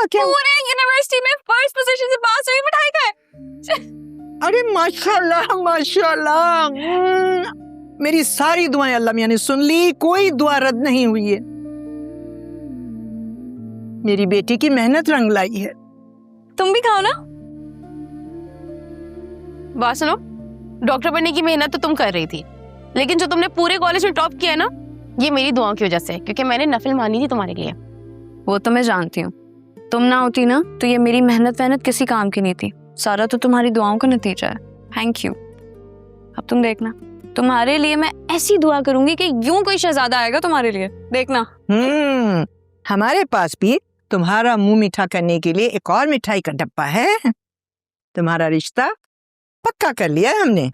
क्या? पूरे यूनिवर्सिटी में फर्स्ट पोजीशन से पास हुई, मिठाई खाए। अरे माशाल्लाह माशाल्लाह। मेरी सारी दुआएं अल्लाह मियां ने सुन ली, कोई दुआ रद्द नहीं हुई है। मेरी बेटी की मेहनत रंग लाई है। तुम भी खाओ ना। बात सुनो, डॉक्टर बनने की मेहनत तो तुम कर रही थी, लेकिन जो तुमने पूरे कॉलेज में टॉप किया ना, ये मेरी दुआओं की वजह से, क्योंकि मैंने नफिल मानी थी तुम्हारे लिए। वो तो मैं जानती हूँ, तुम ना होती ना तो ये मेरी मेहनत किसी काम की नहीं थी। सारा तो तुम्हारी दुआओं का नतीजा है। Thank you. अब तुम देखना, तुम्हारे लिए मैं ऐसी दुआ करूंगी कि यूं कोई शहजादा आएगा तुम्हारे लिए, देखना। हमारे पास भी तुम्हारा मुंह मीठा करने के लिए एक और मिठाई का डब्बा है। तुम्हारा रिश्ता पक्का कर लिया है हमने।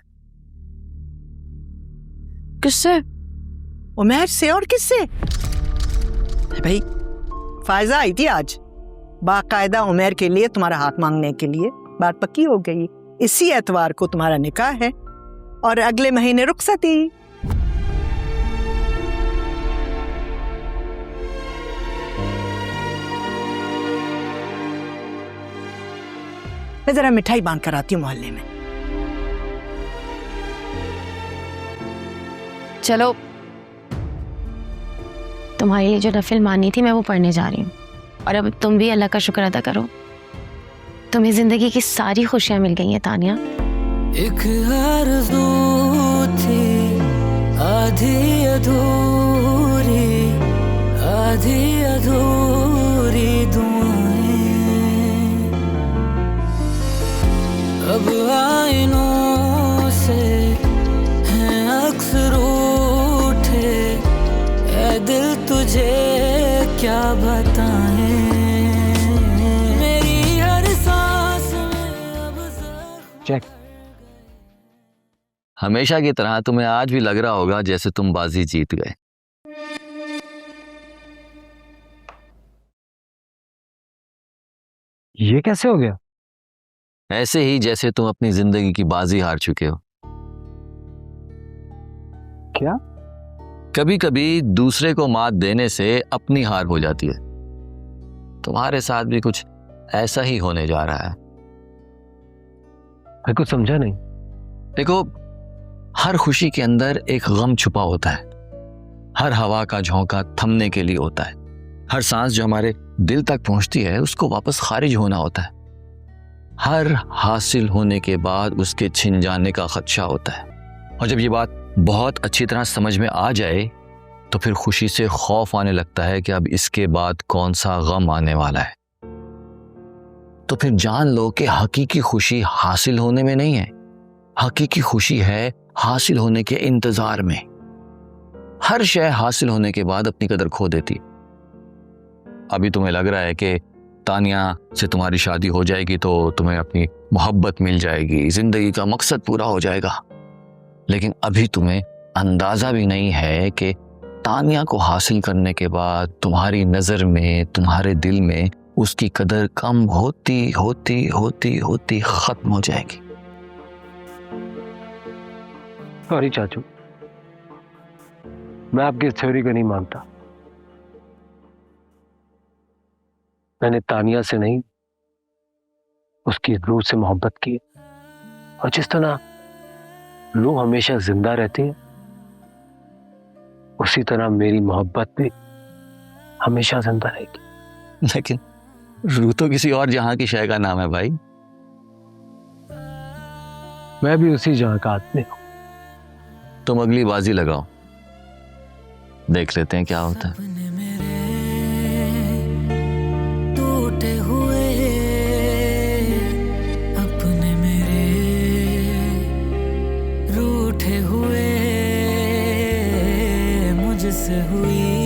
किससे? उमर से। और किससे भाई? फायजा आई थी आज बाकायदा उमर के लिए तुम्हारा हाथ मांगने के लिए। बात पक्की हो गई। इसी एतवार को तुम्हारा निकाह है और अगले महीने रुखसती। मैं जरा मिठाई बांध कर आती हूँ मोहल्ले में। चलो, तुम्हारे लिए जो नफिल मानी थी मैं वो पढ़ने जा रही हूँ, और अब तुम भी अल्लाह का शुक्र अदा करो, तुम्हें जिंदगी की सारी खुशियां मिल गई हैं तानिया। एक आरज़ू थी आधी अधूरी, आधी अधूरी दुआएं, अब आईनों से हैं अक्स रूठे, ऐ दिल तुझे क्या बताएं, मेरी हर सांस में अब चेक। हमेशा की तरह तुम्हें आज भी लग रहा होगा जैसे तुम बाजी जीत गए। ये कैसे हो गया? ऐसे ही जैसे तुम अपनी जिंदगी की बाजी हार चुके हो। क्या? कभी कभी दूसरे को मात देने से अपनी हार हो जाती है। तुम्हारे साथ भी कुछ ऐसा ही होने जा रहा है। मैं कुछ समझा नहीं। देखो, हर खुशी के अंदर एक गम छुपा होता है। हर हवा का झोंका थमने के लिए होता है। हर सांस जो हमारे दिल तक पहुंचती है उसको वापस खारिज होना होता है। हर हासिल होने के बाद उसके छिन जाने का खदशा होता है। और जब ये बात बहुत अच्छी तरह समझ में आ जाए तो फिर खुशी से खौफ आने लगता है कि अब इसके बाद कौन सा गम आने वाला है। तो फिर जान लो कि हकीकी खुशी हासिल होने में नहीं है, हकीकी खुशी है हासिल होने के इंतजार में। हर शय हासिल होने के बाद अपनी कदर खो देती। अभी तुम्हें लग रहा है कि तानिया से तुम्हारी शादी हो जाएगी तो तुम्हें अपनी मोहब्बत मिल जाएगी, जिंदगी का मकसद पूरा हो जाएगा, लेकिन अभी तुम्हें अंदाजा भी नहीं है कि तानिया को हासिल करने के बाद तुम्हारी नजर में, तुम्हारे दिल में उसकी कदर कम होती होती होती होती खत्म हो जाएगी। सॉरी चाचू, मैं आपकी इस थ्योरी को नहीं मानता। मैंने तानिया से नहीं, उसकी रूह से मोहब्बत की। और जिस तरह रूह हमेशा जिंदा रहती है, उसी तरह मेरी मोहब्बत भी हमेशा जिंदा रहेगी। लेकिन रूह तो किसी और जहां की शय का नाम है भाई। मैं भी उसी जहां का आदमी हूं। तुम अगली बाजी लगाओ, देख लेते हैं क्या होता है। टूटे हुए अपने मेरे, रूठे हुए मुझसे हुई